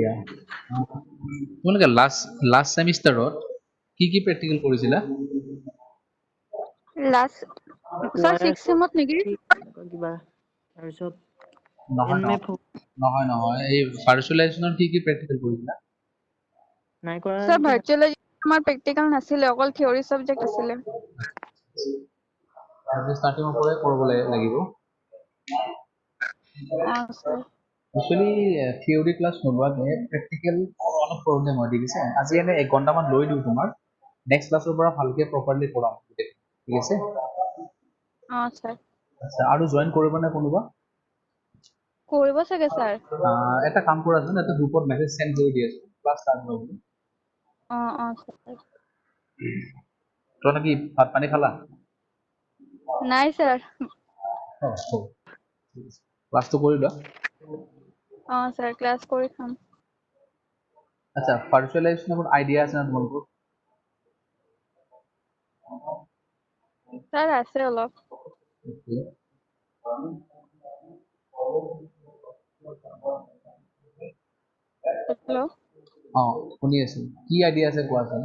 দিয়া তোমালোকে লাষ্ট সেমিষ্টাৰত কি প্ৰেক্টিকেল কৰিছিলা লাষ্ট স্যাৰ 6 সেমত নেকি কিবা তাৰপিছত নহয় এনমেপ নহয় নহয় এই ভাৰ্চুৱেলাইজেশ্যনৰ কি প্ৰেক্টিকেল কৰিছিলা নাই কৰা স্যাৰ ভাৰ্চুয়ালাইজেশন আমাৰ প্ৰ্যাকটিক্যাল নাছিলে অকল থিওৰি সাবজেক্ট আছিলে আজি ষ্টাৰ্টিঙৰ পৰাই কৰিব লাগিব স্যাৰ একচুৱেলি থিওৰি ক্লাছ নোলোৱাকে প্ৰেক্টিকেল অলপ প্ৰব্লেম হয় ঠিক আছে আজি এনে 1 ঘণ্টামান লৈ দিওঁ তোমাৰ নেক্সট ক্লাছৰ পৰা ভালকে প্ৰপাৰলি কৰাম ঠিক আছে স্যাৰ আচ্ছা আৰু জয়েন কৰিব নে কোনোবা কৰিব চাগে স্যাৰ এটা কাম কৰাচোন এটা গ্ৰুপত মেছেজ সেন্ড কৰি দি আছো ক্লাছ ষ্টাৰ্ট হ'ব স্যাৰ তই কি ভাত পানী খালা নাই স্যাৰ ক্লাছটো কৰি লোৱা স্যাৰ ক্লাস কৰি খাম আচ্ছা ভাৰ্চুৱেলাইজেশ্যনৰ আইডিয়া আছে না তোমালোকৰ স্যাৰ আছে অলপ হেল্ল' শুনি আছো কি আইডিয়া আছে কোৱাচোন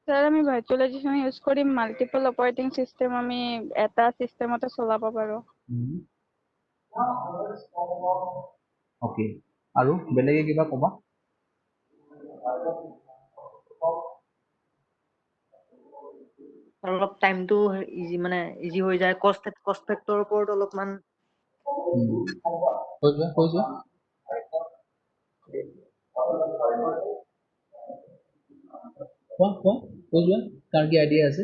স্যাৰ আমি ভাৰ্চুয়ালাইজেশন ইউজ কৰি মাল্টিপল অপাৰেটিং সিস্টেম আমি এটা সিস্টেমতে চলাব পাৰো অকে আৰু বেলেগে কিবা ক'বা অলপ টাইমটো ইজি মানে ইজি হৈ যায় কষ্ট ফেক্টৰৰ ওপৰত অলপমান কৈ যোৱা তাৰ কি আইডিয়া আছে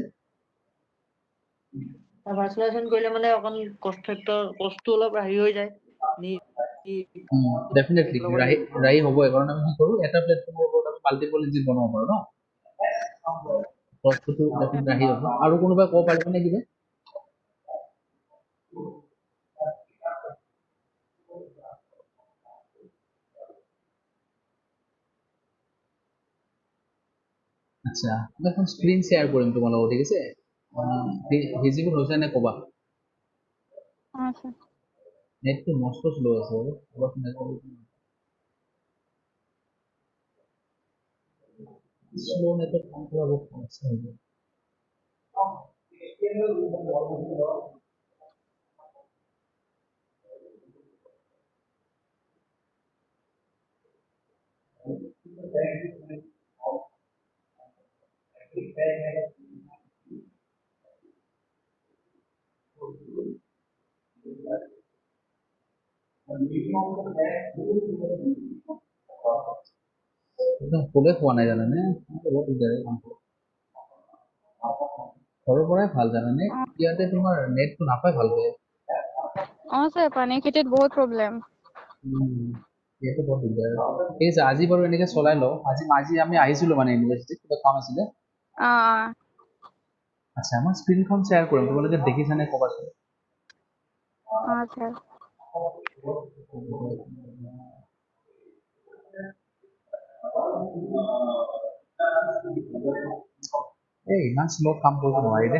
ভাৰ্চুৱেলাইজেশ্যন কৰিলে মানে অকণ কষ্টটো অলপ ৰাহি হৈ যায় ডেফিনেটলি ৰাহি হ'ব কাৰণ আমি কি কৰোঁ এটা প্লেটফৰ্মৰ ওপৰত আমি মাল্টিপল ইঞ্জিন বনাব পাৰোঁ ন কষ্টটো ডেফিনেটলি ৰাহি হ'ব আৰু কোনোবাই ক'ব পাৰিব নে কিবা আচ্ছা মই এখন স্ক্ৰীন শ্বেয়াৰ কৰিম তোমাৰ লগত ঠিক আছে ভিজিবল হৈছে নে ক'বা স্যাৰ নেটটো মস্ত শ্ল' আছে অলপ শ্ল' নেটত কাম কৰা বহুত সমস্যা হৈ যায় একদম খুবে খোৱা নাই জানানে বহুত দিগদাৰ ঘৰৰ পৰাই ভাল জানানে ইয়াতে তোমাৰ নেটটো নাপায় ভালকে স্যাৰ পানীৰ খেতিত বহুত প্ৰব্লেম ইয়াতে বহুত দিগদাৰ ঠিক আছে আজি বাৰু এনেকে চলাই লওঁ আজি আমি আহিছিলো মানে ইউনিভাৰ্চিটিত কিবা কাম আছিলে আচ্ছা মই স্ক্ৰীনখন শ্বেয়াৰ কৰিম তোমালোকে দেখিছানে ক'বাচোন স্যাৰ ইমান শ্ল' কাম কৰিব নোৱাৰি দে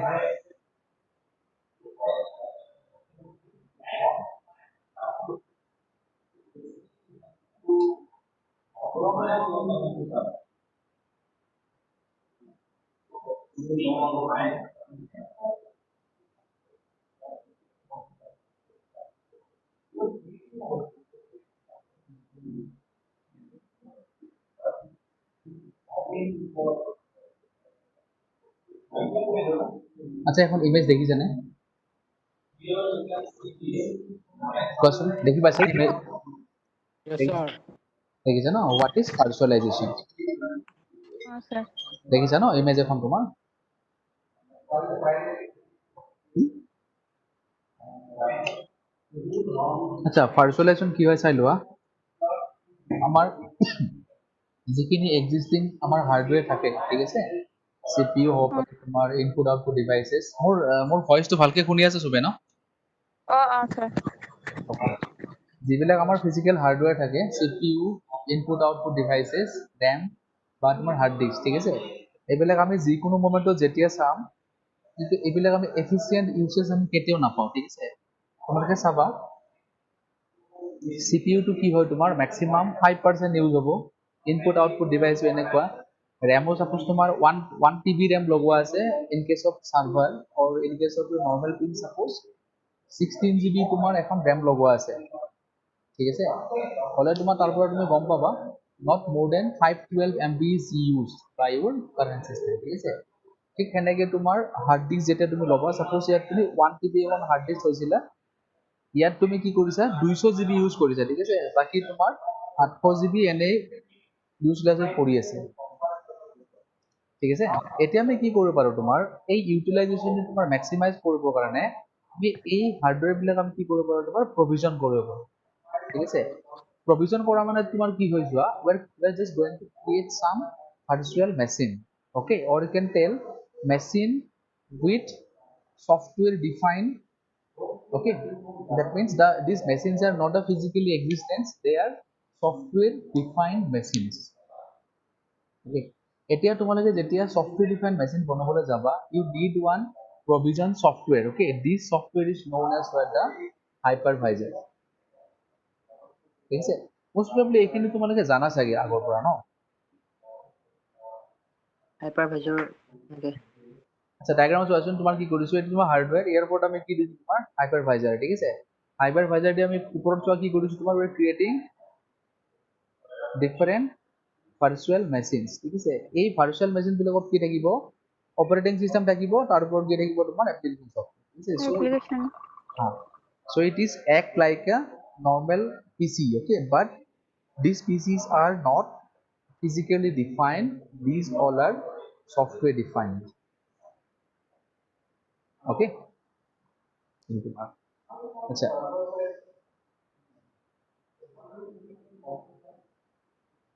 আচ্ছা এখন ইমেজ দেখিছানে কোৱাচোন দেখি পাইছা ইমেজ দেখিছা ন হোৱাট ইজ ভাৰ্চুৱেলাইজেশ্যন স্যাৰ দেখিছা ন ইমেজ এখন তোমাৰ আচ্ছা ভাৰ্চুৱেলাইজেশ্যন কি হয় চাই লোৱা আমাৰ যিখিনি এক্সিষ্টিং আমাৰ হাৰ্ডৱেৰ থাকে ঠিক আছে CPU হওক বা তোমাৰ ইনপুট আউটপুট ডিভাইচেছ মোৰ ভইচটো ভালকে শুনি আছে চবে ন স্যাৰ যিবিলাক আমাৰ ফিজিকেল হাৰ্ডৱেৰ থাকে CPU input output devices RAM বা তোমাৰ হাৰ্ড ডিস্ক ঠিক আছে এইবিলাক আমি যিকোনো মোমেণ্টত যেতিয়া চাম কিন্তু এইবিলাক আমি এফিচিয়েণ্ট ইউচেজ আমি কেতিয়াও নাপাওঁ ঠিক আছে তোমালোকে চাবা CPU টো কি হয় তোমাৰ maximum 5% ইউজ হ'ব ইনপুট আউটপুট ডিভাইচ এনেকুৱা ৰেমো সাপোজ তোমাৰ 1 TB ৰেম লগোৱা আছে in case of server or in case of normal পিন সাপোজ 16 GB তোমাৰ এখন ৰেম লগোৱা আছে ঠিক আছে হলে তোমাৰ তাৰ পৰা তুমি গম পাবা not more than 512 MB is used by your current system ঠিক আছে ঠিক সেনেকে তোমাৰ হাৰ্ড ডিস্ক যেতিয়া তুমি ল'বা সাপোজ ইয়াত তুমি 1 TB এখন হাৰ্ড ডিস্ক লৈছিলা ইয়াত তুমি কি কৰিছা 200 GB ইউজ কৰিছা ঠিক আছে বাকি তোমাৰ 800 GB এনে ইউজলেছ পৰি আছে ঠিক আছে এতিয়া আমি কি কৰিব পাৰো তোমাৰ এই ইউটিলাইজেশন তোমাৰ ম্যাক্সিমাইজ কৰিব কাৰণে আমি এই হাৰ্ডওয়্যাৰ বিলাক আমি কি কৰিব পাৰো তোমাৰ প্ৰভিজন কৰিব পাৰো ঠিক আছে প্ৰভিজন কৰা মানে তোমাৰ কি হৈ যোৱা we are just going to create some virtual machine okay or you can tell machine with software defined okay that means these machines are not a physically existence they are software defined machines okay এতিয়া তোমালোকে যেতিয়া software defined machine বনাবলৈ যাবা you need one provision software okay this software is known as what the hypervisor ঠিক আছে most probably এইখিনি তোমালোকে জানা চাগে আগৰ পৰা ন হাইপাৰভাইজৰ এনেকে আচ্ছা ডায়াগ্ৰামত চোৱাচোন তোমাৰ কি কৰিছো এইটো তোমাৰ হাৰ্ডওয়্যাৰ ইয়াৰ ওপৰত আমি কি দিছো তোমাৰ হাইপাৰভাইজাৰ ঠিক আছে হাইপাৰভাইজাৰ দি আমি ওপৰত চোৱা কি কৰিছো তোমাৰ we are creating different virtual machines ঠিক আছে এই virtual machine বিলাকত কি থাকিব অপাৰেটিং সিস্টেম থাকিব তাৰ ওপৰত কি থাকিব তোমাৰ এপ্লিকেশন সফটওয়্যাৰ ঠিক আছে application so it is act like a normal PC okay but these PCs are not physically defined these all are software defined okay আচ্ছা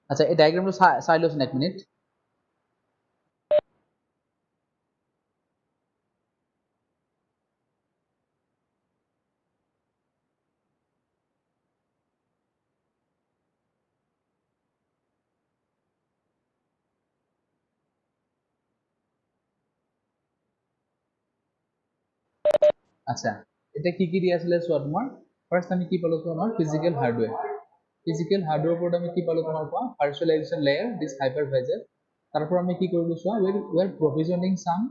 আচ্ছা এই ডায়াগ্রামটো চাই লৈছোন এক মিনিট আচ্ছা এটা কি কি দিয়া আছিলে চোৱা তোমাৰ ফাৰ্স্ট আমি কি পালো তোমাৰ ফিজিক্যাল হাৰ্ডওয়্যাৰ ওপৰত আমি কি পালো তোমাৰ কোৱা ভাৰ্চুৱেলাইজেশ্যন লেয়াৰ দিস হাইপাৰভাইজাৰ তাৰপৰ আমি কি কৰিলো চোৱা we are provisioning some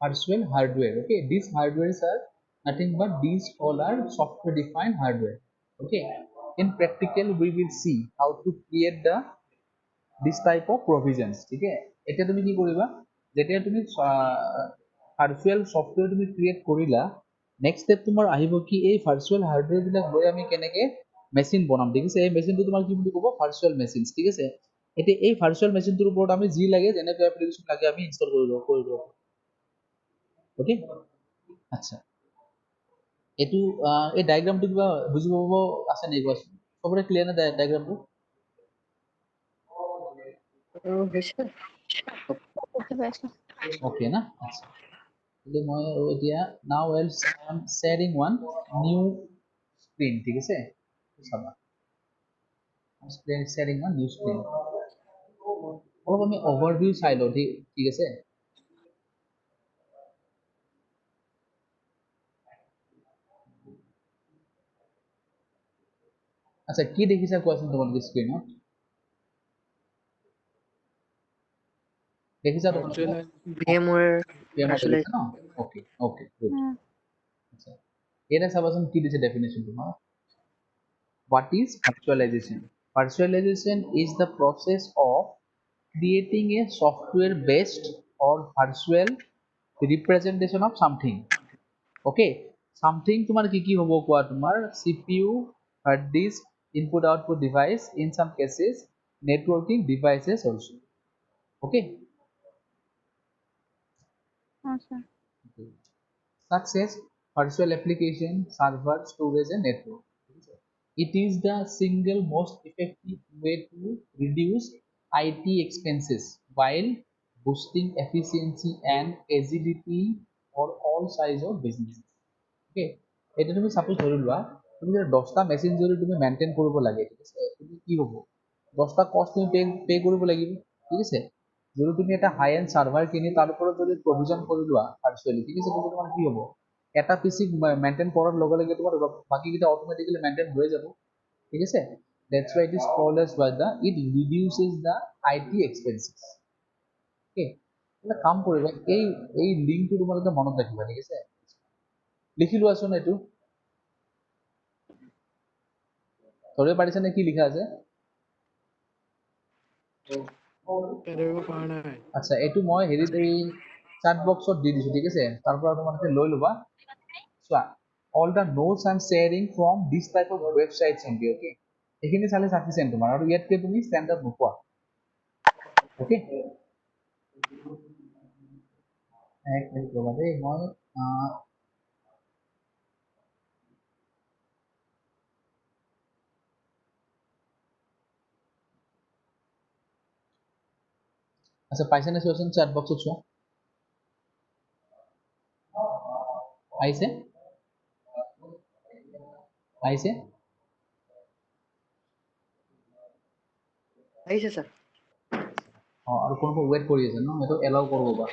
virtual hardware okay these hardwares are nothing but these all are software defined hardware okay in practical we will see how to create the this type of provisions ঠিক আছে এতিয়া তুমি কি কৰিবা যেতিয়া তুমি virtual software তুমি create কৰিলা নেক্সট স্টেপ তোমাৰ আহিব কি এই ভাৰ্চুৱেল হাৰ্ডওয়্যাৰ বিলাক লৈ আমি কেনেকে মেচিন বনাম ঠিক আছে এই মেচিনটো তোমাৰ কি বুলি ক'ব ভাৰ্চুৱেল মেচিনছ ঠিক আছে এতিয়া এই ভাৰ্চুৱেল মেচিনটোৰ ওপৰত আমি যি লাগে যেনেকৈ এপ্লিকেশ্যন লাগে আমি ইনষ্টল কৰি ল'ব ওকে আচ্ছা এইটো এই ডায়াগ্ৰামটো কিবা বুজি পাব আছে নেকি কোৱাচোন চবৰে ক্লিয়াৰ নে ডায়াগ্ৰামটো হৈছে বুজি পাইছো okay na আচ্ছা એટલે মই এতিয়া now else I am sharing one new screen ঠিক আছে চাবা I'm sharing one new screen অলপ আমি overview চাই লওঁ ঠিক আছে আচ্ছা কি দেখিছা কোৱাচোন তোমালোকে স্ক্ৰীনত দেখিছা তোমালোকে VMware VMware দেখিছা virtualization ন okay okay good আচ্ছা এটা চাবাচোন কি দিছে ডেফিনেশন তোমাৰ what is virtualization virtualization is the process of creating a software based or virtual representation of something okay something তোমার কি কি হবো কোৱা তোমাৰ CPU hard disk input output device in some cases networking devices also okay আচ্ছা such as virtual application server storage and network it is the single most effective way to reduce IT expenses while boosting efficiency and agility for all size of business okay এটা তুমি suppose ধৰি লোৱা তুমি যদি 10টা machine যদি তুমি maintain কৰিব লাগে ঠিক আছে তুমি কি হ'ব 10টা কষ্ট তুমি পে কৰিব লাগিব ঠিক আছে যদি তুমি এটা হাই এন্ড সাৰ্ভাৰ কিনি তাৰ ওপৰত যদি প্ৰভিজন কৰি লোৱা ভাৰ্চুৱেলি ঠিক আছে তেতিয়া তোমাৰ কি হ'ব এটা পিসি মেইনটেইন কৰাৰ লগে লগে তোমাৰ বাকি কিটা অটোমেটিক্যালি মেইনটেইন হৈ যাব ঠিক আছে that's why it is called as by the it reduces the IT expenses okay এটা কাম কৰিবা এই লিংকটো তোমালোকে মনত ৰাখিবা ঠিক আছে লিখি লোৱাচোন এইটো ধৰিব পাৰিছা নে কি লিখা আছে আচ্ছা এইটো মই হেৰিত এই chat boxত দি দিছো ঠিক আছে তাৰ পৰা তোমালোকে লৈ লবা চোৱা all the notes I'm sharing from this type of websites only okay এইখিনি চালে sufficient তোমাৰ আৰু ইয়াতকে তুমি ষ্টেণ্ডাৰ্ড নোপোৱা okay এক মিনিট ৰবা দেই মই আচ্ছা পাইছে নে চোৱাচোন chat boxত চোৱা আহিছে আহিছে আহিছে স্যাৰ আৰু কোনোবা ৱেইট কৰি আছে ন সেইটো এলাউ কৰিব বা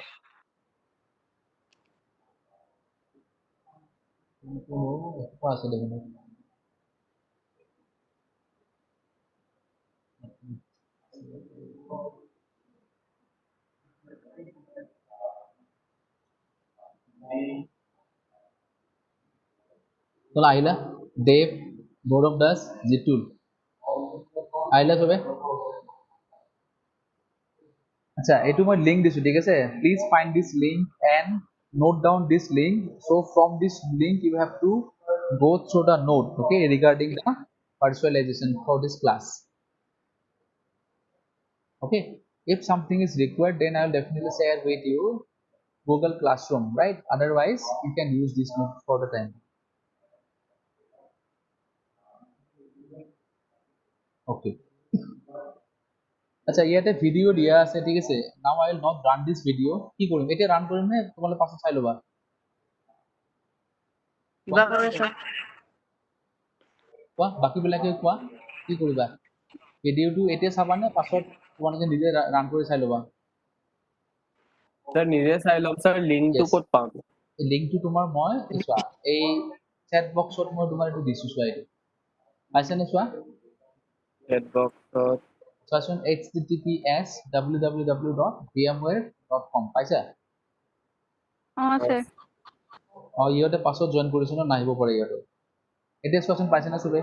আছে দেখোন তোলা আহিলা দেৱ গৌৰৱ দাস জিতুল আহিলা চবে আচ্ছা এইটো মই লিংক দিছো ঠিক আছে please find this link and note down this link so from this link you have to go through the note okay regarding the virtualization for this class okay if something is required then I will definitely share with you Google Classroom right otherwise you can use this note for the time okay আচ্ছা ইয়াতে video দিয়া আছে ঠিক আছে now I will not run this video কি কৰিম এতিয়া run কৰিম নে তোমালোকে পাছত চাই লবা কিবা কৰে স্যাৰ কোৱা বাকি বিলাকে কোৱা কি কৰিবা ভিডিওটো এতিয়া চাবা নে পাছত তোমালোকে নিজে ৰান কৰি চাই লবা স্যাৰ নিজে চাই লম স্যাৰ লিংকটো Yes. ক'ত পাম এই লিংকটো তোমাৰ মই চোৱা এই chat boxত মই তোমাৰ এইটো দিছো চোৱা এইটো পাইছা নে চোৱা চেট বক্সত চোৱাচোন https www.vmware.com পাইছা স্যাৰ ইহঁতে পাছত জইন কৰিছে ন নাহিব পাৰে ইহঁতে এতিয়া চোৱাচোন পাইছে না চবে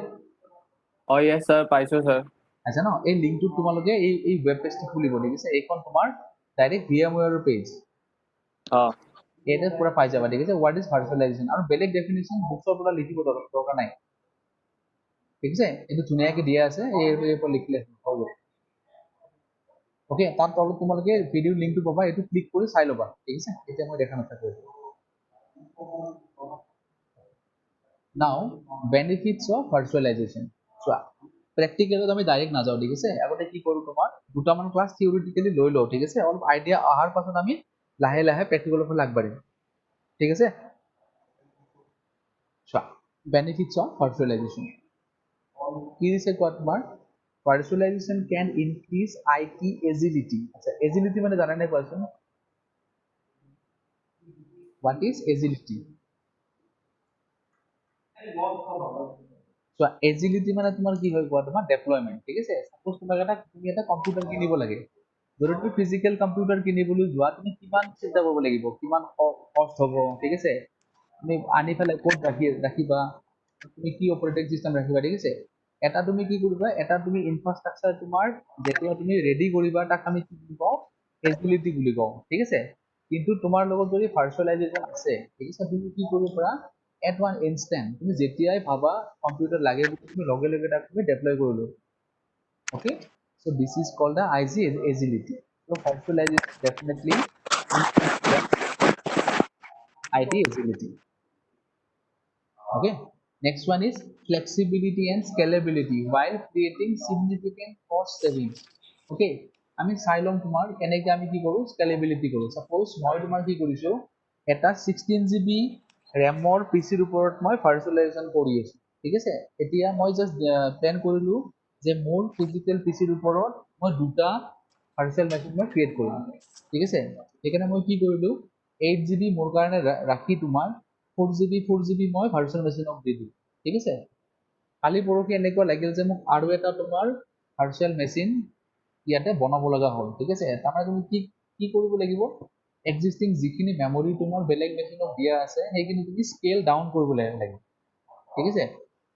ইয়েছ স্যাৰ পাইছো স্যাৰ আছে ন এই লিংকটো তোমালোকে এই ৱেব পেজটো খুলিব ঠিক আছে এইখন তোমাৰ ডাইৰেক্ট VMware পেজ ইয়াতে পুৰা পাই যাবা ঠিক আছে হোৱাট ইজ ভাৰ্চুৱেলাইজেশ্যন আৰু বেলেগ ডেফিনেশ্যন বুকছৰ পৰা লিখিব দৰকাৰ নাই ঠিক আছে এইটো ধুনীয়াকে দিয়া আছে এই পৰা লিখিলে হ'ব অ'কে তাৰ তলত তোমালোকে ভিডিঅ' লিংকটো পাবা এইটো ক্লিক কৰি চাই ল'বা ঠিক আছে এতিয়া মই দেখা নাথাকো নাও বেনিফিটছ অফ ভাৰ্চুৱেলাইজেশ্যন চোৱা প্ৰেক্টিকেলত আমি ডাইৰেক্ট নাযাওঁ ঠিক আছে আগতে কি কৰোঁ তোমাৰ দুটামান ক্লাছ থিয়ৰিটিকেলি লৈ লওঁ ঠিক আছে অলপ আইডিয়া অহাৰ পাছত আমি লাহে লাহে প্ৰেক্টিকেলৰ ফালে আগবাঢ়িম ঠিক আছে চোৱা বেনিফিটছ অফ ভাৰ্চুৱেলাইজেশ্যন কি দিছে কোৱা তোমাৰ ভাৰ্চুৱেলাইজেশ্যন কেন ইনক্ৰিজ IT এজিলিটি আচ্ছা এজিলিটি মানে জানা নাই কোৱাচোন হোৱাট ইজ এজিলিটি চোৱা এজিলিটি মানে তোমাৰ কি হয় কোৱা তোমাৰ ডেপ্লয়মেণ্ট ঠিক আছে সাপোজ তোমাক তুমি এটা কম্পিউটাৰ কিনিব লাগে যদি তুমি ফিজিকেল কম্পিউটাৰ কিনিবলৈ যোৱা তুমি কিমান চিন্তা কৰিব লাগিব কিমান কষ্ট হ'ব ঠিক আছে তুমি আনি পেলাই ক'ত ৰাখিবা তুমি কি অপাৰেটিং চিষ্টেম ৰাখিবা ঠিক আছে এটা তুমি কি কৰিবা এটা তুমি ইনফ্ৰাষ্ট্ৰাকচাৰ তোমাৰ যেতিয়া তুমি ৰেডি কৰিবা তাক আমি কি বুলি কওঁ এজিলিটি বুলি কওঁ ঠিক আছে কিন্তু তোমাৰ লগত যদি ভাৰ্চুৱেলাইজেশ্যন আছে ঠিক আছে তুমি কি কৰিব পাৰা এট ওৱান ইনষ্টেণ্ট তুমি যেতিয়াই ভাবা কম্পিউটাৰ লাগে বুলি তুমি লগে লগে তাক তুমি ডেপ্লয় কৰিলো okay so this is called the IG agility so virtualization definitely IT agility okay next one is flexibility and scalability while creating significant cost savings okay আমি চাই লম তোমাৰ কেনেকৈ আমি কি কৰোঁ স্কেলেবিলিটি কৰোঁ সাপোজ মই তোমাৰ কি কৰিছোঁ এটা 16GB ৰেমৰ পিচিৰ ওপৰত মই ভাৰ্চুৱেলাইজেশ্যন কৰি আছোঁ ঠিক আছে এতিয়া মই জাষ্ট প্লেন কৰিলোঁ যে মোৰ ফিজিকেল পিচিৰ ওপৰত মই দুটা ভাৰ্চুৱেল মেচিন মই ক্ৰিয়েট কৰিম ঠিক আছে সেইকাৰণে মই কি কৰিলোঁ 8GB মোৰ কাৰণে ৰাখি তোমাৰ 4GB মই ভাৰ্চুৱেল মেচিনক দি দিওঁ ঠিক আছে কালি পৰহি এনেকুৱা লাগিল যে মোক আৰু এটা তোমাৰ ভাৰ্চুৱেল মেচিন ইয়াতে বনাব লগা হ'ল ঠিক আছে তাৰমানে তুমি কি কি কৰিব লাগিব এক্সিষ্টিং যিখিনি মেমৰি তোমাৰ বেলেগ মেচিনত দিয়া আছে সেইখিনি তুমি স্কেল ডাউন কৰিব লাগিব ঠিক আছে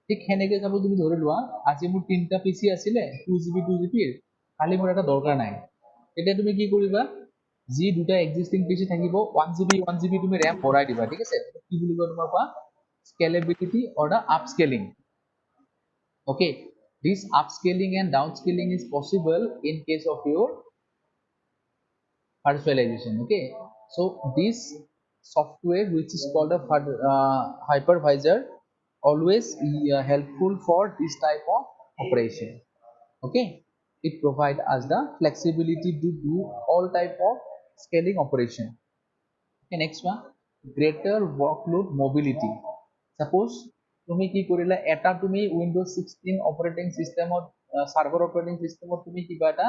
ঠিক সেনেকৈ যাব তুমি ধৰি লোৱা আজি মোৰ 3টা পিচি আছিলে 2GB 2GBৰ কালি মোৰ এটা দৰকাৰ নাই তেতিয়া তুমি কি কৰিবা যি দুটা এক্সিষ্টিং পিচি থাকিব 1GB 1GB তুমি ৰেম ভৰাই দিবা ঠিক আছে কি বুলি কয় তোমাৰ কোৱা scalability or the upscaling okay this upscaling and downscaling is possible in case of your virtualization okay so this software which is called a hypervisor always helpful for this type of operation okay it provides us the flexibility to do all type of scaling operation okay next one greater workload mobility suppose তুমি কি কৰিলা এটা তুমি Windows 16 operating সিস্টেমত সাৰ্ভাৰ operating সিস্টেমত তুমি কিবা এটা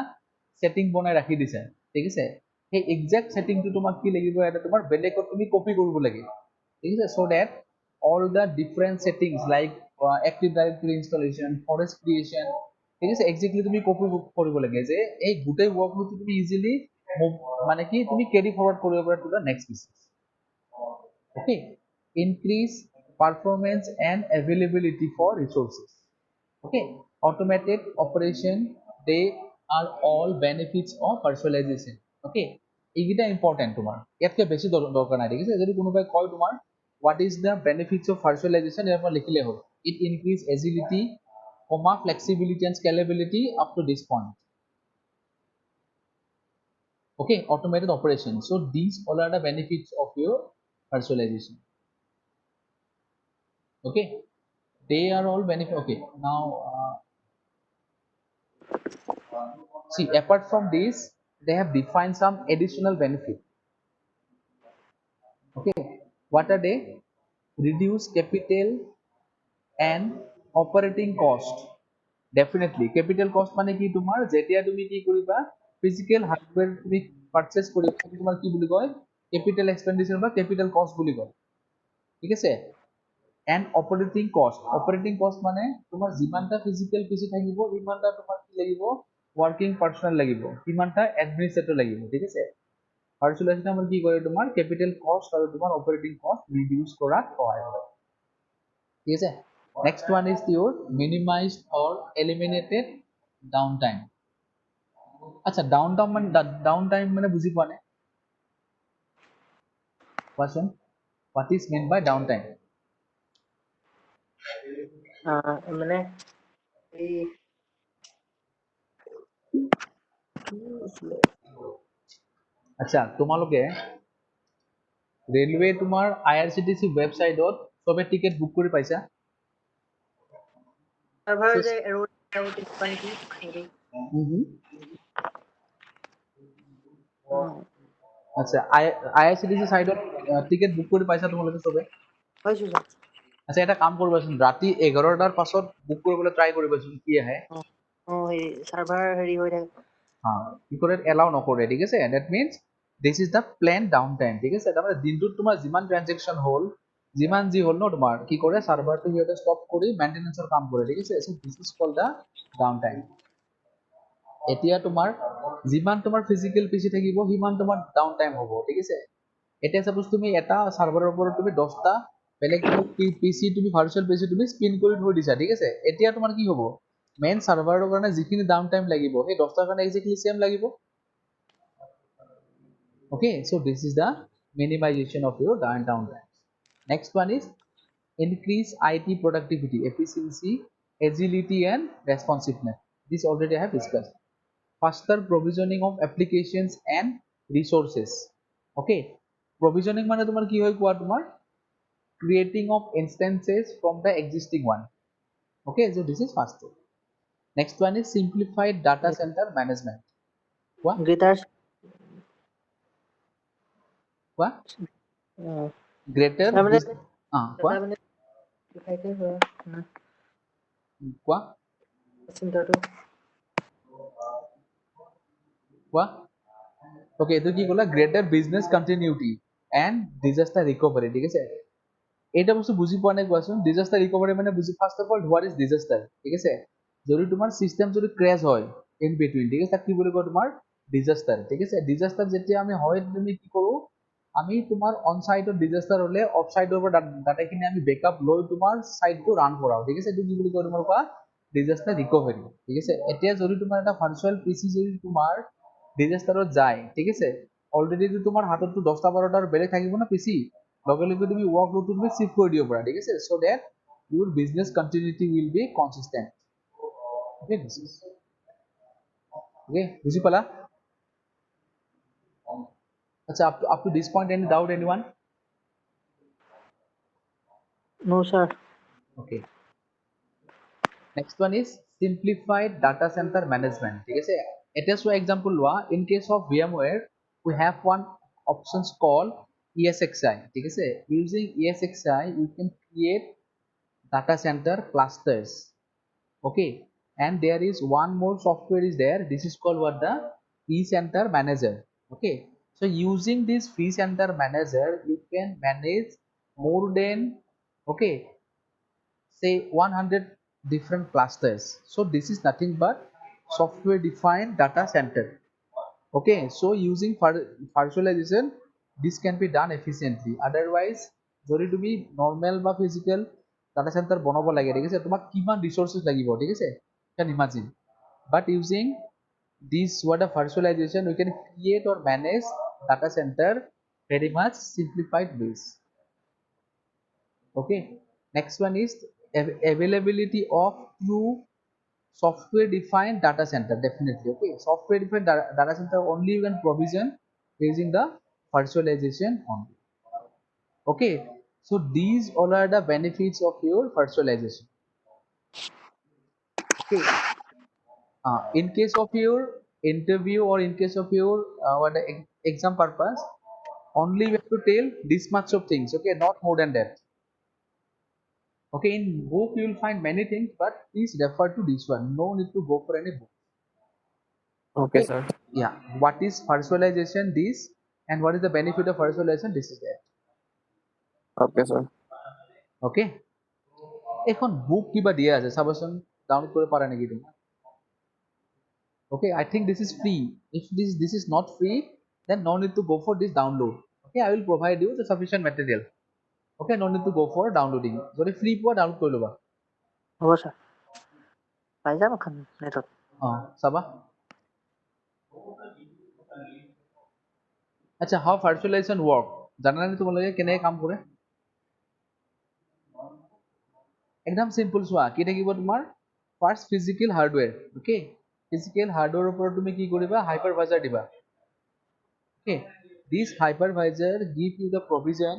setting বনাই ৰাখি দিছা ঠিক আছে সেই এক্সাক্ট সেটিংটো তোমাক কি লাগিব এটা তোমাৰ বেলেগত তুমি কপি কৰিব লাগে ঠিক আছে so that all the different settings like active directory installation forest creation ঠিক আছে এক্স্যাক্টলি তুমি কপি কৰিব লাগে যে এই গোটেই ওয়াৰ্কফ্লোটো তুমি ইজিলি মানে কি তুমি ক্যাৰি ফৰওয়াৰ্ড কৰিব পাৰা to the next piece okay increase performance and availability for resources okay automated operation they are all benefits of virtualization okay এইগিটা ইম্পর্টেন্ট তোমার ইয়াতকে বেশি দরকার নাই ঠিক আছে যদি কোনোবাই কয় তোমার what is the benefits of virtualization এর পর লিখলে হবে it increase agility comma flexibility and scalability up to this point okay automated operation so these all are the benefits of your virtualization okay they are all benefit okay now see apart from this they have defined some additional benefit okay what are they reduce capital and operating cost definitely capital cost মানে কি তোমাৰ যেতিয়া তুমি কি কৰিবা physical hardware তুমি purchase কৰিবা তোমাৰ কি বুলি কয় capital expenditure বা capital cost বুলি কয় ঠিক আছে and operating cost মানে তোমাৰ যিমানটা physical PC থাকিব সিমানটা তোমাৰ কি লাগিব working personnel লাগিব সিমানটা administrator লাগিব ঠিক আছে virtualization আমাৰ কি কৰে তোমাৰ capital cost আৰু তোমাৰ operating cost reduce কৰাত সহায় কৰে ঠিক আছে next one is your minimized or eliminated downtime আচ্ছা downtime মানে বুজি পোৱা নাই কোৱাচোন what is meant by downtime মানে এই আচ্ছা তোমালোকে ৰেলৱে তোমাৰ IRCTC ৱেবসাইটত সবে টিকেট বুক কৰি পাইছা সাৰ্ভাৰ যে এৰ'ৰ তেনেকুৱা নেকি হেৰি আচ্ছা IRCTC সাইটত টিকেট বুক কৰি পাইছা তোমালোকে সবে পাইছো ছাৰ আচ্ছা এটা কাম কৰিবাচোন ৰাতি 11টাৰ পাছত বুক কৰিবলৈ ট্ৰাই কৰিবাচোন কি আহে হেৰি সাৰ্ভাৰ হেৰি হৈ থাকে কি কৰে এলাও নকৰে ঠিক আছে that means this is the plan down time ঠিক আছে তাৰমানে দিনটোত তোমাৰ যিমান ট্ৰানজেকশন হ'ল যিমান যি হ'ল ন তোমাৰ কি কৰে সাৰ্ভাৰটো সিহঁতে ষ্টপ কৰি মেইনটেনেন্সৰ কাম কৰে ঠিক আছে so this is cold da down time এতিয়া তোমাৰ যিমান তোমাৰ ফিজিক্যাল পিসি থাকিব সিমান তোমাৰ ডাউন টাইম হ'ব ঠিক আছে এতিয়া সাপোজ তুমি এটা সাৰ্ভাৰৰ ওপৰত তুমি 10টা বেলেগ পিসি তুমি ভাৰ্চুৱেল পিসি তুমি স্পিন কৰি থৈ দিছা ঠিক আছে এতিয়া তোমাৰ কি হ'ব মেইন সাৰ্ভাৰৰ কাৰণে যিখিনি ডাউন টাইম লাগিব সেই 10টাৰ কাৰণে এক্স্যাক্টলি সেম লাগিব okay so this is the minimization of your down time next one is increase IT productivity efficiency agility and responsiveness this already I have discussed faster provisioning of applications and resources okay provisioning মানে তোমাৰ কি হয় কোৱা তোমাৰ creating of instances from the existing one okay so this is faster next one is simplified data center management what greater what greater মানে what মানে দেখাইছে what চিন্তাটো what okay এইটো কি ক'লা greater business continuity and disaster recovery ঠিক আছে এটা বস্তু বুজি পোৱা নাই কোৱাচোন ডিজাস্টাৰ ৰিকভাৰি মানে বুজি first of all what is disaster ঠিক আছে যদি তোমাৰ চিষ্টেম যদি ক্ৰেছ হয় ইন বিটুইন ঠিক আছে তাক কি বুলি কয় তোমাৰ ডিজাস্টাৰ ঠিক আছে ডিজাস্টাৰ যেতিয়া আমি হয় তুমি কি কৰো আমি তোমাৰ অন সাইডত ডিজাস্টাৰ হলে অফ সাইডৰ পৰা ডাটাখিনি আমি বেকআপ লৈ তোমাৰ সাইডটো ৰান কৰাও ঠিক আছে এইটো কি বুলি কয় তোমাৰ কোৱা ডিজাস্টাৰ ৰিকভাৰি ঠিক আছে এতিয়া যদি তোমাৰ এটা ভাৰ্চুৱেল পিসি যদি তোমাৰ ডিজাস্টাৰত যায় ঠিক আছে অলৰেডি তোমাৰ হাততো 10টা 12টাৰ বেলেগ থাকিব না পিসি লগে লগে তুমি ওয়ার্কলোড তুমি শিফট করে দিও পারা ঠিক আছে so that your business continuity will be consistent okay this is okay বুঝি পালা আচ্ছা up to this point any doubt anyone No, sir. okay next one is simplified data center management ঠিক আছে এটা সো एग्जांपल লোৱা in case of VMware we have one options called ESXi ঠিক আছে using ESXi you can create data center clusters okay and there is one more software is there this is called what the vCenter manager okay so using this vCenter manager you can manage more than okay say 100 different clusters so this is nothing but software defined data center okay so using virtualization this can be done efficiently otherwise যদি তুমি normal বা physical data center বনাব লাগে ঠিক আছে তোমাক কিমান resources লাগিব ঠিক আছে can imagine but using this what a virtualization we can create or manage data center very much simplified ways okay next one is availability of true software defined data center definitely okay software defined data center only you can provision using the virtualization only okay so these all are the benefits of your virtualization okay in case of your interview or in case of your what the exam purpose only you have to tell this much of things okay not more than that okay in book you will find many things but please refer to this one no need to go for any book Okay, sir. yeah what is virtualization this and what is the benefit of virtualization this is that Okay, sir. okay এখন book কিবা দিয়া আছে চাবচোন download কৰিব পাৰা নেকি তুমি okay I think this is free if this is not free then no need to go for this download okay I will provide you the sufficient material okay no need to go for downloading যদি free পোৱা download কৰি ল'বা হ'ব sir পাই যাম এখন নেটত চাবা আচ্ছা how virtualization work জানানে তোমালোকে কেনেকৈ কাম কৰে একদম সিম্পল চোৱা কি থাকিব তোমাৰ first physical hardware okay physical হাৰ্ডৱেৰৰ ওপৰত তুমি কি কৰিবা হাইপাৰভাইজাৰ দিবা okay this hypervisor give you the provision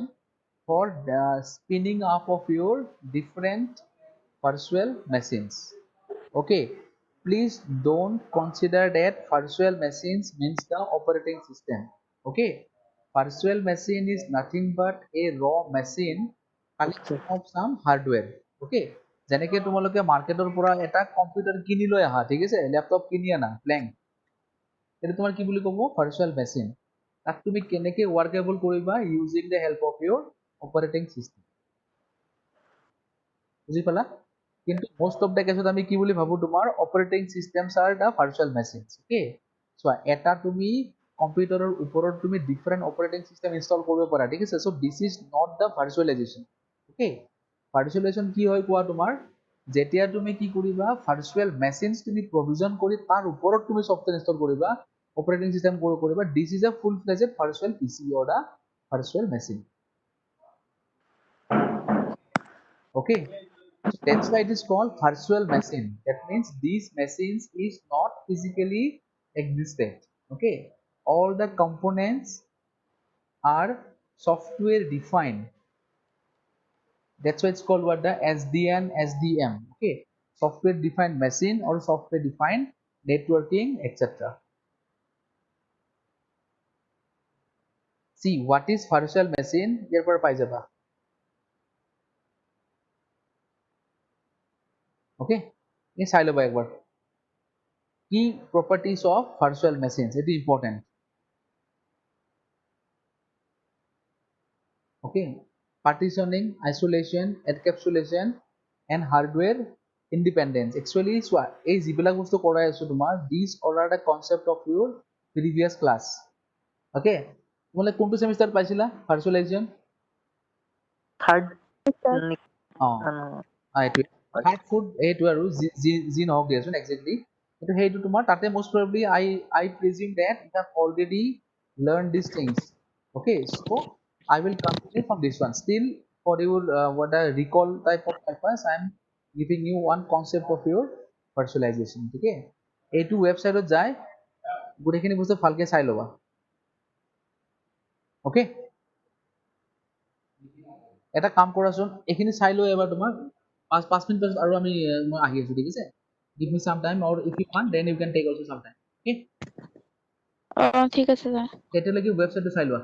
for the spinning up of your different virtual machines okay please don't consider that virtual machines means the operating system okay virtual machine is nothing but a raw machine collection of some hardware okay যেনেকে তোমালোকে মাৰ্কেটৰ পৰা এটা computer কিনি লৈ আহা ঠিক আছে ল্যাপটপ কিনি আনা ব্ল্যাঙ্ক এটা তোমাৰ কি বুলি ক'ব ভাৰ্চুৱেল মেচিন তাক তুমি কেনেকৈ ওয়াৰ্কেবল কৰিবা using the help of Euro operating system বুজি পালা কিন্তু মোস্ট অফ দ্য কেছত আমি কি বুলি ভাবো তোমাৰ operating systems are the virtual machines okay so এটা তুমি কম্পিউটাৰৰ ওপৰত তুমি ডিফাৰেন্ট অপাৰেটিং সিস্টেম ইনষ্টল কৰিব পাৰা ঠিক আছে so this is not the virtualization okay virtualization কি হয় কোৱা তোমাৰ যেতিয়া তুমি কি কৰিবা ভাৰ্চুৱেল মেচিনস তুমি প্ৰভিজন কৰি তাৰ ওপৰত তুমি সফটৱেৰ ইনষ্টল কৰিবা অপাৰেটিং সিস্টেম কৰিবা this is a full fledged virtual PC or the virtual machine okay so that's why it is called virtual machine that means these machines is not physically existed okay all the components are software defined that's why it's called what the SDN SDM okay software defined machine or software defined networking etc see what is virtual machine here par pai jaba okay ये চাই লবা একবার কি properties of virtual machines it is important okay partitioning, isolation, encapsulation, and hardware independence. Actually, চোৱা এই যিবিলাক বস্তু কৰাই আছো তোমাৰ, these all are the concept of your previous class. Okay, তোমালোকে কোনটো সেমিস্টার পাইছিলা ভার্চুয়ালাইজেশন? থাৰ্ড এইটো থাৰ্ড ফুড এইটো আৰু যি নহওক দিয়াচোন একজেক্টলি কিন্তু সেইটো তোমাৰ তাতে most probably I presume that you have already learned these things. Okay, so I will continue from this one. Still, for your what a recall type of purpose, I am giving you one concept of your virtualization. Okay, এইটো ৱেবছাইটত যায় গোটেইখিনি বস্তু ভালকে চাই ল'বা। Okay, এটা কাম কৰাচোন, এইখিনি চাই লৈ এবাৰ তোমাৰ 5 মিনিট পাছত আৰু মই আহি আছো, ঠিক আছে? Give me some time, or if you want, then you can take also some time. Okay, ঠিক আছে ছাৰ। তেতিয়ালৈকে ৱেবছাইটটো চাই লোৱা।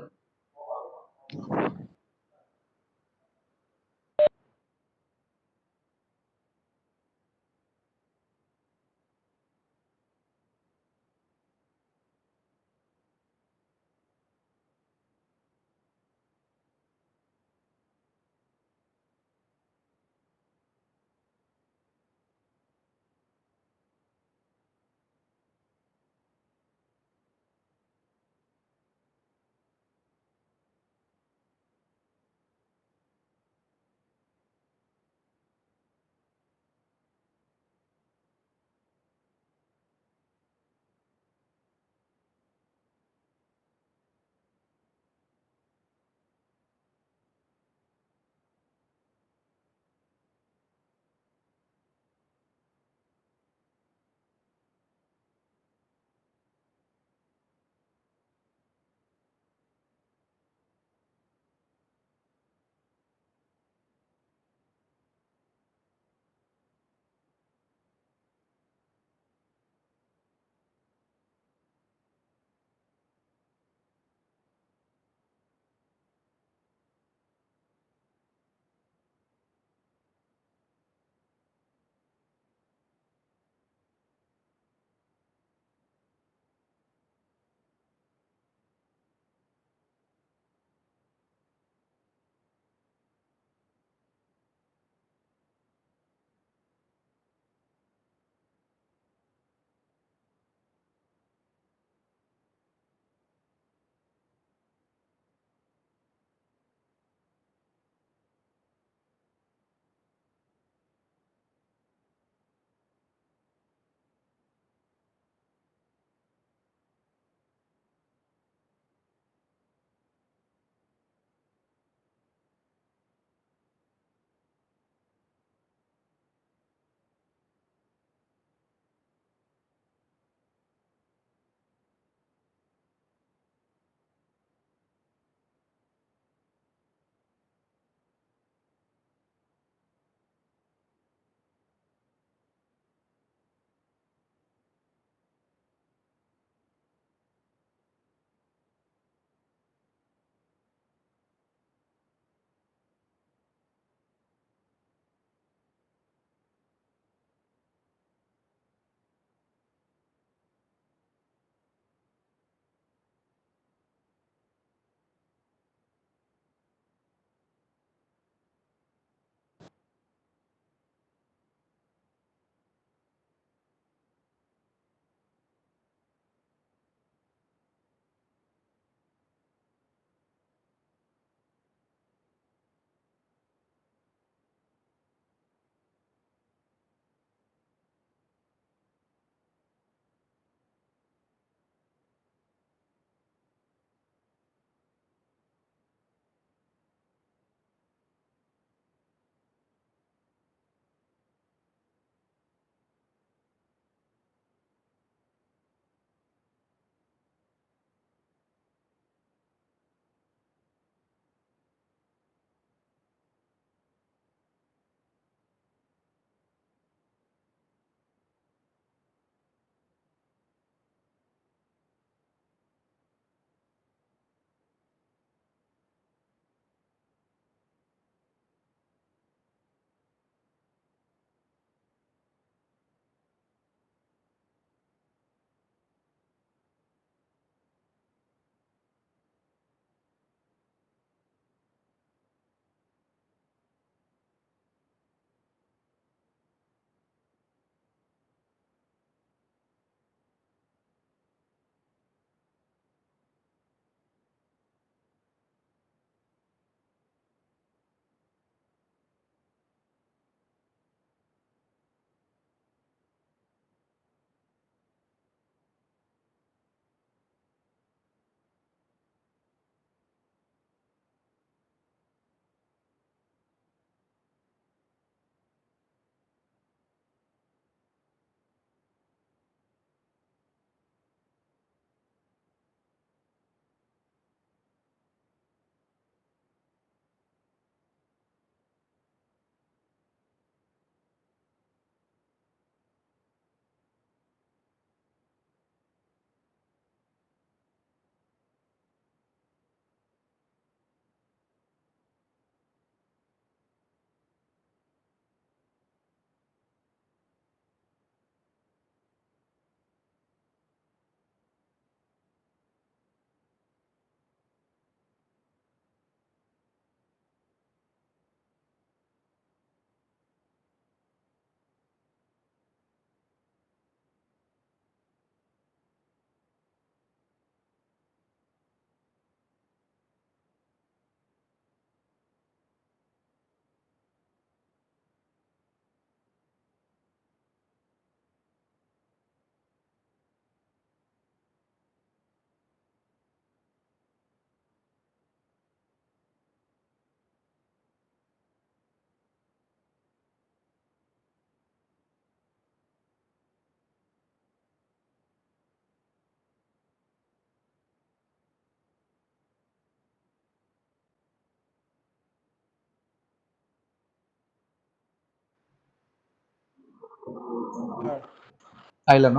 আহিলা ন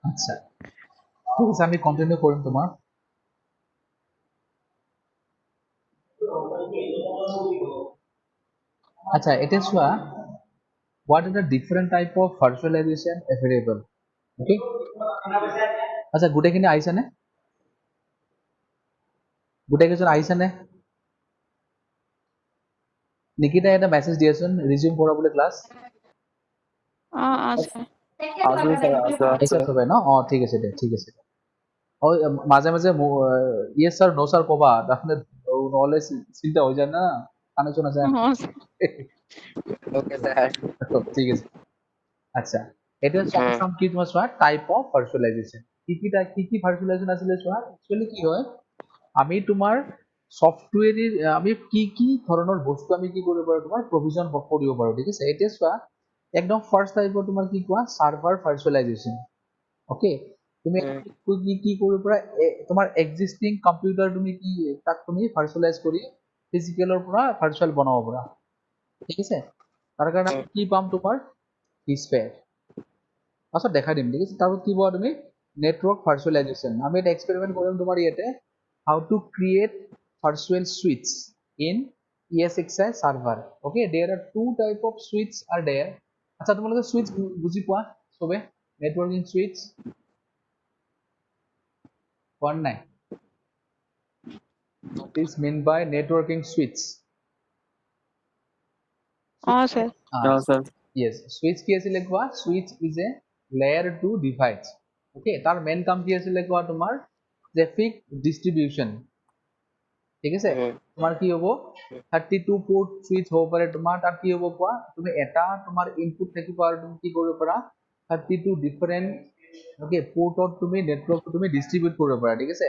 আচ্ছা ঠিক আছে আমি কন্টিনিউ কৰিম তোমাৰ আচ্ছা এতিয়া চোৱা what are the different type of virtualization available okay আচ্ছা গোটেইখিনি আহিছেনে গোটেইকেইজন আহিছেনে নিকিতা এটা মেছেজ দিয়াচোন ৰিজিউম কৰা বুলি ক্লাছ sir. আছো স্যার আছো আহিছা চবে ন ঠিক আছে দে ঠিক আছে মাজে মাজে ইয়েস স্যার নো স্যার কবা তাহলে নহলে চিন্তা হৈ যায় না কানেকশন আছে Sir. ওকে স্যার ঠিক আছে আচ্ছা এটা চাম কি তোমাৰ চোৱা টাইপ অফ ভাৰ্চুৱেলাইজেশ্যন কি ভাৰ্চুৱেলাইজেশ্যন আছিলে চোৱা একচুৱেলি কি হয় আমি তোমাৰ সফটওয়্যাৰেৰ আমি কি ধৰণৰ বস্তু আমি কি কৰিব পাৰো তোমাৰ প্ৰভিজন কৰিব পাৰো ঠিক আছে এতিয়া চোৱা একদম ফাৰ্স্ট টাইপৰ তোমাৰ কি কোৱা সাৰ্ভাৰ ভাৰ্চুৱেলাইজেশ্যন ওকে তুমি কি কৰিব পাৰা তোমাৰ এক্সিস্টিং কম্পিউটাৰ তুমি কি তাক তুমি ভাৰ্চুৱেলাইজ কৰি ফিজিকেলৰ পৰা ভাৰ্চুৱেল বনাব পাৰা ঠিক আছে তাৰ কাৰণে কি পাম তোমাৰ স্পেয়াৰ পাছত দেখাই দিম ঠিক আছে তাৰপিছত কি পোৱা তুমি নেটৱৰ্ক ভাৰ্চুৱেলাইজেশ্যন আমি এটা এক্সপেৰিমেণ্ট কৰিম তোমাৰ ইয়াতে how to create virtual switch in ESXi server okay there are two type of switch are there আচ্ছা তোমালোকে সুইচ বুজি পোৱা সবে নেটৱৰ্কিং সুইচ one নাই what is meant by networking switch Sir. Sir yes switch কি আছিলে কোৱা switch is a layer 2 device okay তাৰ মেইন কাম কি আছিলে কোৱা তোমাৰ ট্ৰাফিক ডিস্ট্ৰিবিউশন ঠিক আছে তোমাৰ কি হ'ব 32 পোৰ্ট সুইচ হ'ব পাৰে তোমাৰ তাত কি হ'ব কোৱা তুমি এটা তোমাৰ ইনপুট থাকিব আৰু তুমি কি কৰিব পাৰা 32 ডিফাৰেন্ট ওকে পোৰ্টত তুমি নেটৱৰ্ক তুমি ডিস্ট্ৰিবিউট কৰিব পাৰা ঠিক আছে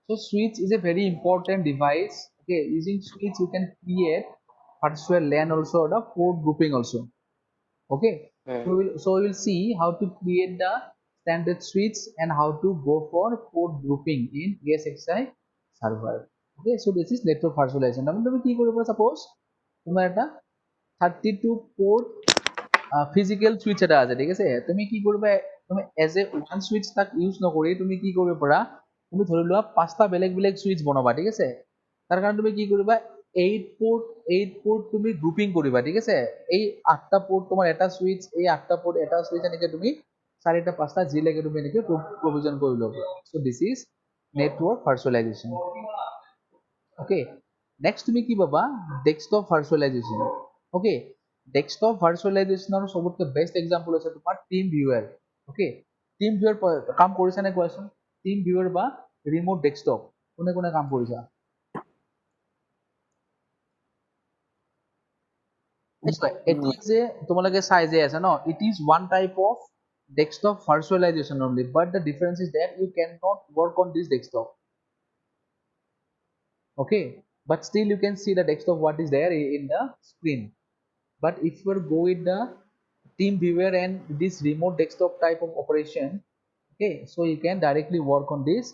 so switch is a very important device okay using switch you can create virtual LAN also or the port grouping also okay so we will see how to create the standard switch and how to go for port grouping in ESXi server okay so this is network virtualization now তুমি কি কৰিব suppose তোমাৰ এটা 32 port physical switch এটা আছে ঠিক আছে তুমি কি কৰিবা তুমি as a one switch তাক ইউজ নকৰি তুমি কি কৰিব পাৰা তুমি ধৰি লোৱা পাঁচটা বেলেগ বেলেগ সুইচ বনাবা ঠিক আছে তাৰ কাৰণে তুমি কি কৰিবা 8 port তুমি গ্ৰুপিং কৰিবা ঠিক আছে এই 8টা port তোমাৰ এটা সুইচ এই 8টা port এটা সুইচ এনেকে তুমি চাৰিটা পাঁচটা যি লাগে তুমি এনেকে প্ৰভিজন কৰি ল'বা so this is network virtualization okay next তুমি কি পাবা desktop virtualization okay desktop virtualization আৰু সবতকে বেষ্ট এক্সাম্পল আছে তোমাৰ team viewer okay team viewer কাম কৰিছা নে কোৱাচোন টিম ভিউৱাৰ বা ৰিমোট ডেস্কটপ কোনে কোনে কাম কৰিছা এটি যে তোমালোকে চাই যে আছে ন it is one type of desktop virtualization only but the difference is that you cannot work on this desktop okay but still you can see the desktop what is there in the screen but if you go with the team viewer and this remote desktop type of operation okay so you can directly work on this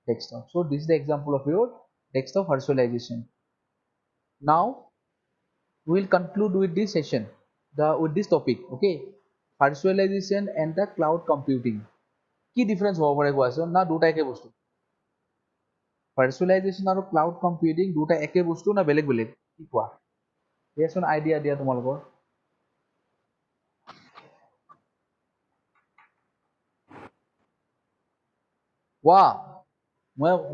desktop so this is the example of your desktop virtualization now we will conclude with this session with this topic okay virtualization and the cloud computing কি difference হ'ব পাৰে কোৱাচোন না দুটা একে বস্তু ভাৰ্চুৱেলাইজেশ্যন আৰু cloud computing দুটা একে বস্তু না বেলেগ বেলেগ কি কোৱা দিয়াচোন আইডিয়া দিয়া তোমালোকৰ কোৱা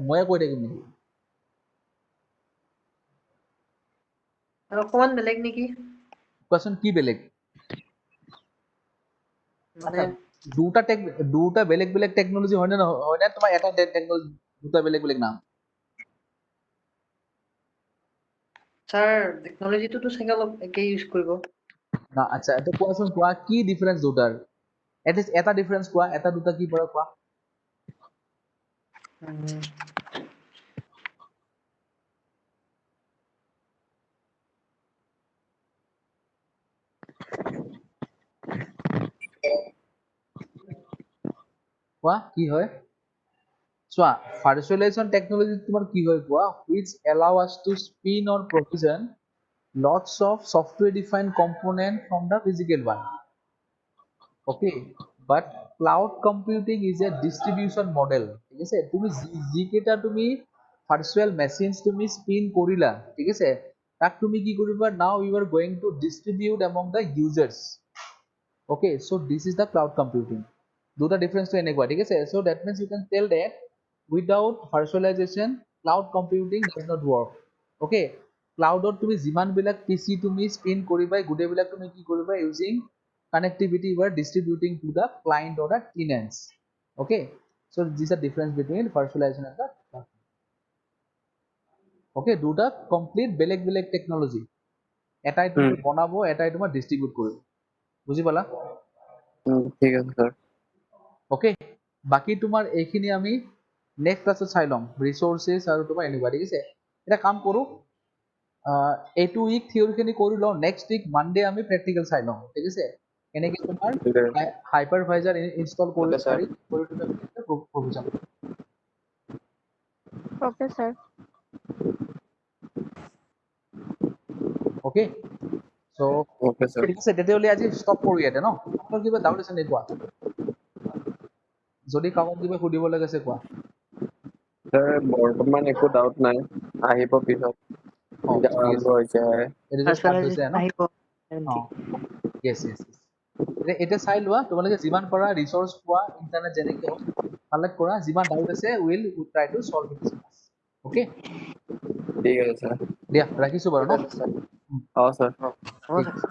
মই কৈ থাকিম নেকি আৰু অকমান বেলেগ নেকি কোৱাচোন কি বেলেগ মানে দুটা বেলেগ বেলেগ টেকনলজি হয় নে নহয় নে তোমাৰ এটা টেকনলজি দুটা বেলেগ বেলেগ নাম স্যাৰ টেকনলজিটোতো চাগে অলপ একেই ইউজ কৰিব না আচ্ছা এটা কোৱাচোন কোৱা কি ডিফাৰেন্স দুটাৰ এটলিষ্ট এটা ডিফাৰেন্স কোৱা এটা দুটা কি পৰা কোৱা কোৱা কি হয় চোৱা ভাৰ্চুৱেলাইজেশ্যন টেকনলজি তোমাৰ কি হয় কোৱা which allow us to spin or provision lots of software defined component from the physical one okay, but cloud computing is a distribution model. ঠিক আছে, তুমি যিকেইটা তুমি ভাৰ্চুৱেল মেচিনছ তুমি স্পিন কৰিলা, ঠিক আছে, তাক তুমি কি কৰিবা, now you are going to distribute among the users. Okay, so this is the cloud computing. দুটা ডিফাৰেন্সটো এনেকুৱা, ঠিক আছে, so that means you can tell that without virtualization cloud computing does not work. Okay, cloudত তুমি যিমানবিলাক PC তুমি spin কৰিবা গোটেইবিলাক তুমি কি কৰিবা using connectivity you are distributing to the client or the tenants. Okay, so this is the difference between virtualization and the cloud. Okay, দুটা complete বেলেগ বেলেগ টেকনলজি, এটাই তুমি বনাব, এটাই তোমাৰ ডিস্ট্ৰিবিউট কৰিব, বুজি পালা? ঠিক আছে স্যাৰ। ওকে, বাকি তোমাৰ এইখিনি আমি নেক্সট ক্লাছত চাই ল'ম, ৰিচোৰ্চেছ আৰু তোমাৰ এনেকুৱা, ঠিক আছে। এটা কাম কৰোঁ, এইটো উইক থিয়ৰিখিনি কৰি লওঁ, নেক্সট উইক মানডে আমি প্ৰেক্টিকেল চাই ল'ম, ঠিক আছে, এনেকৈ তোমাৰ হাইপাৰভাইজাৰ ইনষ্টল কৰি পাৰি কৰি তুমি প্ৰভিজন। Okay, sir. অ'কে, চ' ওকে স্যাৰ। ঠিক আছে, তেতিয়াহ'লে আজি ষ্টপ কৰোঁ ইয়াতে ন? আপোনাৰ কিবা ডাউট আছে নে কোৱা? যদি কাৰোবাক কিবা সুধিব লাগে আছে কোৱা। স্যাৰ বৰ্তমান একো ডাউট নাই, আহিব পিছত অঁ, এতিয়া আৰম্ভ হৈছে। এইটো যে ষ্টাৰ্ট হৈছে ভাৰ্চুৱেলাইজেশ্যন ন? আহিব। অঁ, য়েছ য়েছ। এতিয়া চাই লোৱা, তোমালোকে যিমান পাৰা ৰিচোৰ্চ পোৱা, ইণ্টাৰনেট যেনেকৈ হওক কালেক্ট কৰা, যিমান ডাউট আছে will try to solve it. Okay, ঠিক আছে স্যাৰ। দিয়া ৰাখিছোঁ বাৰু ন? অঁ স্যাৰ। হ'ব, ঠিক ছাৰ। আছে।